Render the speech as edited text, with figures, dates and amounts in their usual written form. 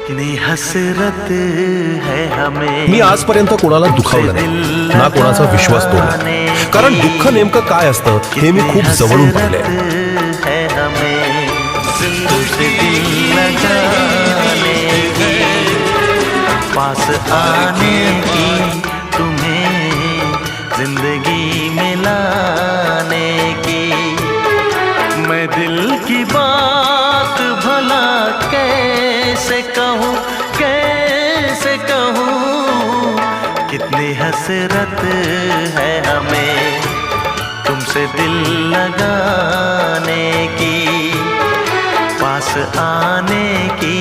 कितनी हसरत है हमें। मी आजपर्यंत कोणाला दुखावलं नाही, ना कोणाचा विश्वास तोडला, कारण दुःख नेमकं काय असतं हे मी खूप जवळून पाहिलंय। है हमें तुमसे दिल लगाने की, पास आने की, तुम्हें जिंदगी में लाने की। मैं दिल की बात भला कैसे कहूँ, कैसे कहूँ, कितनी हसरत है हमें तुमसे दिल लगाने की, पास आने की।